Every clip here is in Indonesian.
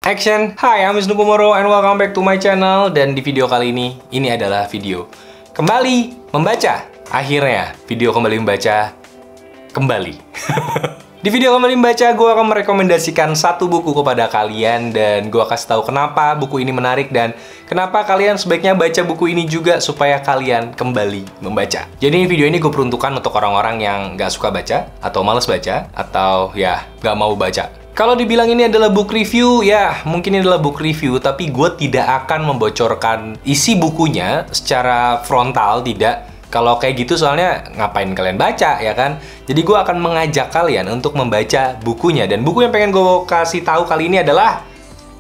Action! Hi, I'm Wisnu Kumoro and welcome back to my channel. Dan di video kali ini adalah video kembali membaca. Akhirnya, video kembali membaca kembali. Di video kembali membaca, gue akan merekomendasikan satu buku kepada kalian. Dan gue kasih tahu kenapa buku ini menarik dan kenapa kalian sebaiknya baca buku ini juga supaya kalian kembali membaca. Jadi video ini gue peruntukkan untuk orang-orang yang gak suka baca, atau males baca, atau ya gak mau baca. Kalau dibilang ini adalah book review, ya mungkin ini adalah book review, tapi gue tidak akan membocorkan isi bukunya secara frontal, tidak. Kalau kayak gitu soalnya ngapain kalian baca, ya kan? Jadi gue akan mengajak kalian untuk membaca bukunya. Dan buku yang pengen gue kasih tahu kali ini adalah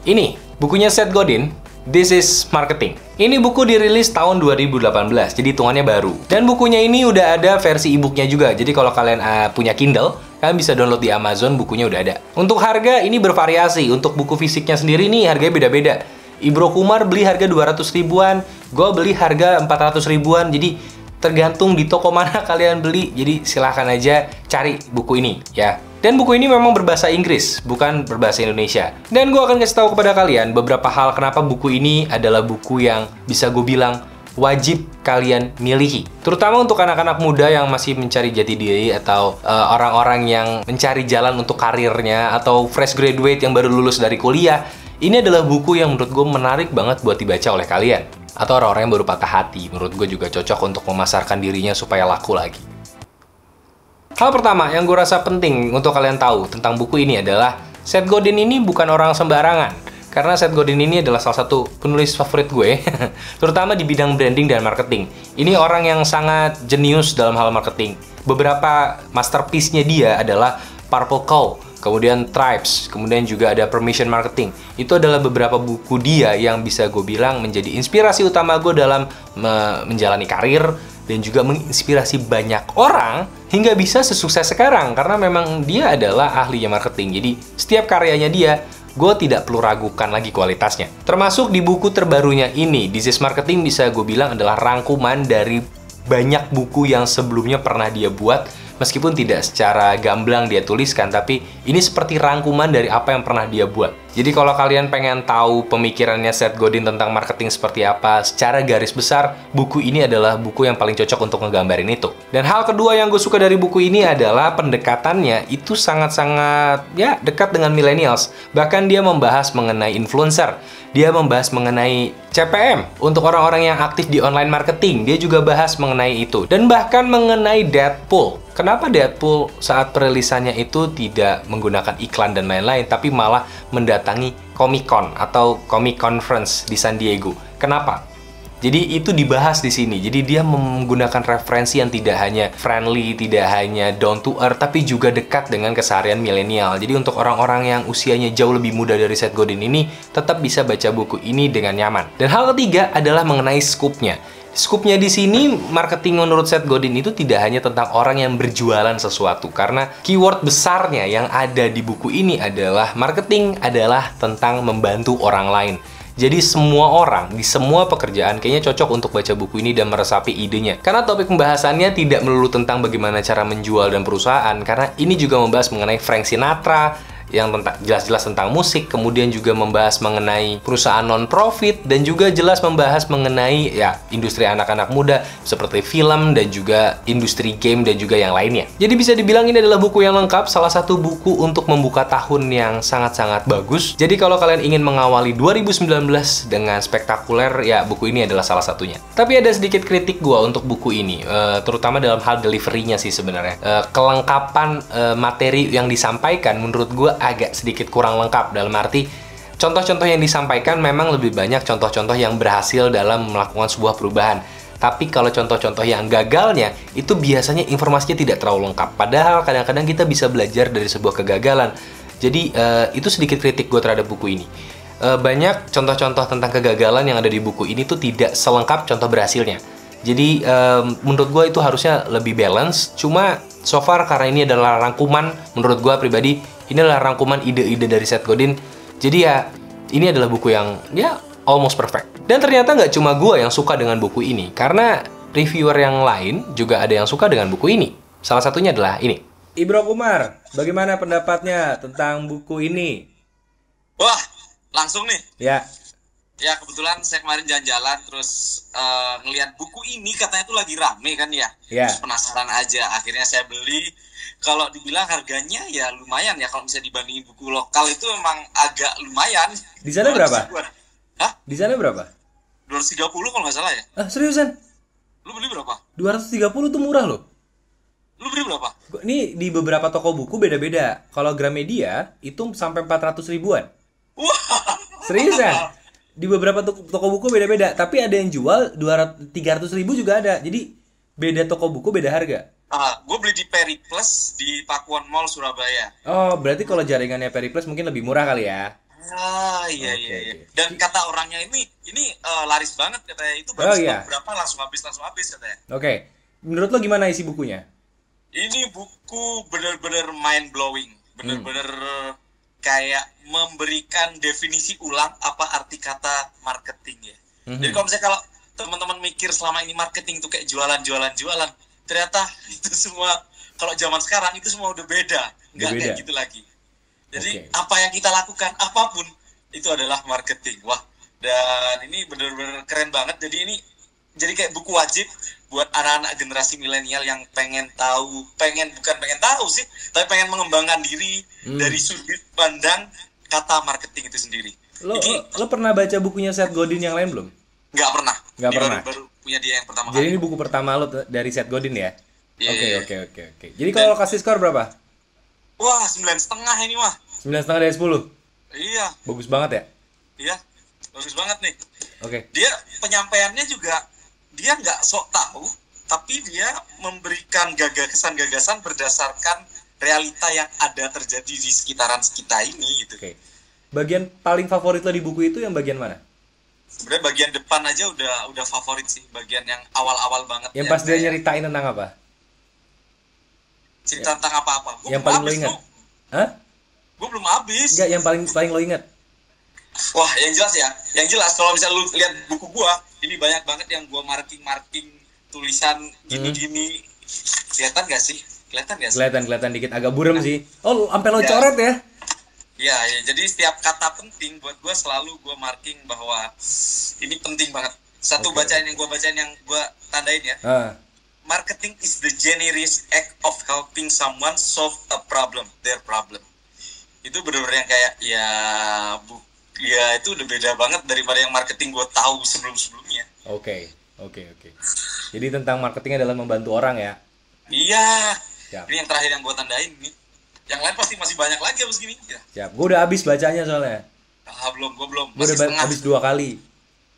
ini, bukunya Seth Godin, This is Marketing. Ini buku dirilis tahun 2018, jadi hitungannya baru. Dan bukunya ini udah ada versi e-booknya juga. Jadi kalau kalian punya Kindle, kalian bisa download di Amazon, bukunya udah ada. Untuk harga ini bervariasi. Untuk buku fisiknya sendiri nih harganya beda-beda. Ibro Kumar beli harga 200 ribuan, gue beli harga 400 ribuan. Jadi tergantung di toko mana kalian beli. Jadi silahkan aja cari buku ini ya. Dan buku ini memang berbahasa Inggris, bukan berbahasa Indonesia. Dan gue akan kasih tahu kepada kalian beberapa hal kenapa buku ini adalah buku yang bisa gue bilang wajib kalian miliki. Terutama untuk anak-anak muda yang masih mencari jati diri, atau orang-orang yang mencari jalan untuk karirnya, atau fresh graduate yang baru lulus dari kuliah. Ini adalah buku yang menurut gue menarik banget buat dibaca oleh kalian. Atau orang-orang yang baru patah hati, menurut gue juga cocok untuk memasarkan dirinya supaya laku lagi. Hal pertama yang gue rasa penting untuk kalian tahu tentang buku ini adalah Seth Godin ini bukan orang sembarangan. Karena Seth Godin ini adalah salah satu penulis favorit gue, terutama di bidang branding dan marketing. Ini orang yang sangat jenius dalam hal marketing. Beberapa masterpiece-nya dia adalah Purple Cow, kemudian Tribes, kemudian juga ada Permission Marketing. Itu adalah beberapa buku dia yang bisa gue bilang menjadi inspirasi utama gue dalam menjalani karir, dan juga menginspirasi banyak orang hingga bisa sesukses sekarang. Karena memang dia adalah ahlinya marketing. Jadi setiap karyanya dia, gue tidak perlu ragukan lagi kualitasnya. Termasuk di buku terbarunya ini, This is Marketing, bisa gue bilang adalah rangkuman dari banyak buku yang sebelumnya pernah dia buat. Meskipun tidak secara gamblang dia tuliskan, tapi ini seperti rangkuman dari apa yang pernah dia buat. Jadi kalau kalian pengen tahu pemikirannya Seth Godin tentang marketing seperti apa, secara garis besar, buku ini adalah buku yang paling cocok untuk ngegambarin itu. Dan hal kedua yang gue suka dari buku ini adalah pendekatannya itu sangat-sangat ya dekat dengan millennials. Bahkan dia membahas mengenai influencer, dia membahas mengenai CPM untuk orang-orang yang aktif di online marketing, dia juga bahas mengenai itu. Dan bahkan mengenai Deadpool. Kenapa Deadpool saat perilisannya itu tidak menggunakan iklan dan lain-lain, tapi malah mendatangi Comic Con atau Comic Conference di San Diego? Kenapa? Jadi itu dibahas di sini. Jadi dia menggunakan referensi yang tidak hanya friendly, tidak hanya down to earth, tapi juga dekat dengan keseharian milenial. Jadi untuk orang-orang yang usianya jauh lebih muda dari Seth Godin ini, tetap bisa baca buku ini dengan nyaman. Dan hal ketiga adalah mengenai scoop-nya. Scoop-nya di sini, marketing menurut Seth Godin itu tidak hanya tentang orang yang berjualan sesuatu. Karena keyword besarnya yang ada di buku ini adalah marketing adalah tentang membantu orang lain. Jadi semua orang, di semua pekerjaan kayaknya cocok untuk baca buku ini dan meresapi idenya. Karena topik pembahasannya tidak melulu tentang bagaimana cara menjual dan perusahaan. Karena ini juga membahas mengenai Frank Sinatra, yang jelas-jelas tentang musik, kemudian juga membahas mengenai perusahaan non-profit, dan juga jelas membahas mengenai ya industri anak-anak muda seperti film dan juga industri game dan juga yang lainnya. Jadi bisa dibilang ini adalah buku yang lengkap, salah satu buku untuk membuka tahun yang sangat-sangat bagus. Jadi kalau kalian ingin mengawali 2019 dengan spektakuler, ya buku ini adalah salah satunya. Tapi ada sedikit kritik gua untuk buku ini, terutama dalam hal delivery-nya sih sebenarnya. Kelengkapan materi yang disampaikan menurut gua agak sedikit kurang lengkap, dalam arti contoh-contoh yang disampaikan memang lebih banyak contoh-contoh yang berhasil dalam melakukan sebuah perubahan. Tapi kalau contoh-contoh yang gagalnya, itu biasanya informasinya tidak terlalu lengkap. Padahal kadang-kadang kita bisa belajar dari sebuah kegagalan. Jadi itu sedikit kritik gue terhadap buku ini. Banyak contoh-contoh tentang kegagalan yang ada di buku ini tuh tidak selengkap contoh berhasilnya. Jadi menurut gue itu harusnya lebih balance. Cuma so far karena ini adalah rangkuman, menurut gue pribadi ini adalah rangkuman ide-ide dari Seth Godin. Jadi ya ini adalah buku yang ya almost perfect. Dan ternyata nggak cuma gue yang suka dengan buku ini, karena reviewer yang lain juga ada yang suka dengan buku ini. Salah satunya adalah ini. Ibro Kumar, bagaimana pendapatnya tentang buku ini? Wah, langsung nih. Ya. Ya kebetulan saya kemarin jalan-jalan terus ngelihat buku ini katanya tuh lagi rame kan ya. Ya. Terus penasaran aja, akhirnya saya beli. Kalau dibilang harganya ya lumayan ya, kalau bisa dibandingin buku lokal itu emang agak lumayan. Di sana berapa? Hah? Di sana berapa? 230 kalau nggak salah ya. Ah, seriusan? Lu beli berapa? 230 tuh murah loh. Lu beli berapa? Ini di beberapa toko buku beda-beda. Kalau Gramedia itu sampai 400 ribuan. Wah. Seriusan? Di beberapa toko buku beda-beda. Tapi ada yang jual 300 ribu juga ada. Jadi beda toko buku beda harga. Gue beli di Periplus di Pakuan Mall Surabaya. Oh, berarti kalau jaringannya Periplus mungkin lebih murah kali ya? Iya. Oke. Dan kata orangnya ini laris banget katanya. Itu baru berapa langsung habis katanya. Oke. Menurut lo gimana isi bukunya? Ini buku bener-bener mind blowing, bener-bener kayak memberikan definisi ulang apa arti kata marketing ya. Jadi kalau teman-teman mikir selama ini marketing itu kayak jualan, ternyata itu semua kalau zaman sekarang itu semua udah beda, nggak kayak gitu lagi. Jadi apa yang kita lakukan apapun itu adalah marketing. Wah, dan ini bener-bener keren banget. Jadi kayak buku wajib buat anak-anak generasi milenial yang bukan pengen tahu sih, tapi pengen mengembangkan diri dari sudut pandang kata marketing itu sendiri. Lo pernah baca bukunya Seth Godin yang lain belum? Nggak pernah. Baru punya dia yang pertama kali. Jadi kali. ini buku pertama lo dari Seth Godin ya? Iya. Oke. Jadi kalau kasih skor berapa? Wah, 9,5 ini mah. 9,5 dari 10? Iya. Bagus banget ya? Iya, bagus banget nih. Oke. Dia penyampaiannya juga, dia nggak sok tahu, tapi dia memberikan gagasan berdasarkan realita yang ada terjadi di sekitaran kita ini gitu. Oke. Bagian paling favorit lo di buku itu yang bagian mana? Sebenarnya bagian depan aja udah favorit sih, bagian yang awal-awal banget. Yang pas dia nyeritain tentang apa? Cerita tentang apa-apa. Yang paling lo ingat? Hah? Gue belum habis. Enggak, yang paling lo ingat. Wah, yang jelas ya. Yang jelas kalau misalnya lu lihat buku gua, ini banyak banget yang gua marking tulisan gini-gini. Kelihatan gak sih? Kelihatan dikit, agak buram sih. Oh, sampai lo coret ya? Ya, jadi setiap kata penting buat gua selalu gua marking bahwa ini penting banget. Satu bacaan yang gua tandain ya. Marketing is the generous act of helping someone solve a problem, their problem. Itu benar-benar yang kayak ya itu udah beda banget daripada yang marketing gue tahu sebelum-sebelumnya. Oke. Jadi tentang marketing adalah membantu orang ya? Iya. Siap. Ini yang terakhir yang gue tandain nih. Yang lain pasti masih banyak lagi abis gini. Ya. Siap. Gue udah habis bacanya soalnya. Gue belum. Gue udah habis 2 kali.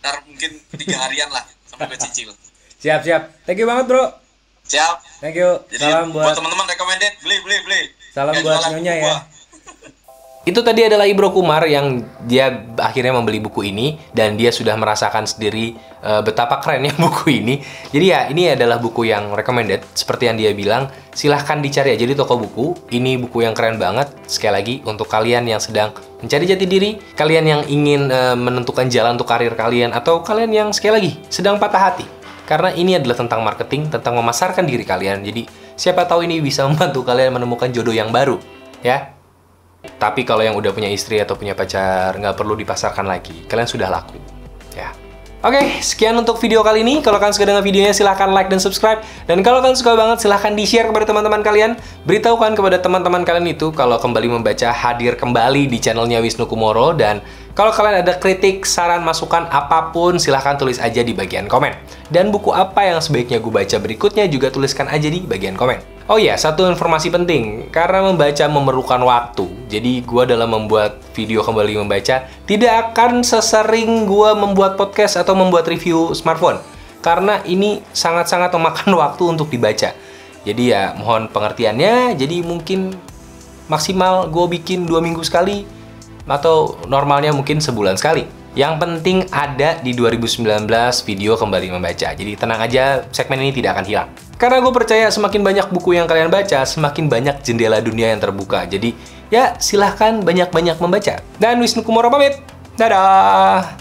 Ntar mungkin 3 harian lah sampai gue cicil. Siap. Thank you banget bro. Siap. Thank you. Jadi, salam buat teman-teman recommended beli. Salam buat Nyonya ya. Itu tadi adalah Ibro Kumar yang dia akhirnya membeli buku ini dan dia sudah merasakan sendiri betapa kerennya buku ini. Jadi ya ini adalah buku yang recommended seperti yang dia bilang. Silahkan dicari aja di toko buku. Ini buku yang keren banget. Sekali lagi untuk kalian yang sedang mencari jati diri, kalian yang ingin menentukan jalan untuk karir kalian, atau kalian yang sekali lagi sedang patah hati. Karena ini adalah tentang marketing, tentang memasarkan diri kalian. Jadi siapa tahu ini bisa membantu kalian menemukan jodoh yang baru, ya. Tapi kalau yang udah punya istri atau punya pacar, nggak perlu dipasarkan lagi. Kalian sudah laku, ya. Oke, sekian untuk video kali ini. Kalau kalian suka dengan videonya, silahkan like dan subscribe. Dan kalau kalian suka banget, silahkan di-share kepada teman-teman kalian. Beritahukan kepada teman-teman kalian itu kalau Kembali Membaca hadir kembali di channelnya Wisnu Kumoro. Dan kalau kalian ada kritik, saran, masukan, apapun, silahkan tulis aja di bagian komen. Dan buku apa yang sebaiknya gue baca berikutnya juga tuliskan aja di bagian komen. Oh iya, satu informasi penting, karena membaca memerlukan waktu. Jadi gue dalam membuat video Kembali Membaca tidak akan sesering gue membuat podcast atau membuat review smartphone. Karena ini sangat-sangat memakan waktu untuk dibaca. Jadi ya mohon pengertiannya, jadi mungkin maksimal gue bikin 2 minggu sekali, atau normalnya mungkin sebulan sekali. Yang penting ada di 2019 video Kembali Membaca. Jadi tenang aja, segmen ini tidak akan hilang. Karena gue percaya semakin banyak buku yang kalian baca, semakin banyak jendela dunia yang terbuka. Jadi ya silahkan banyak-banyak membaca. Dan Wisnu Kumoro pamit. Dadah!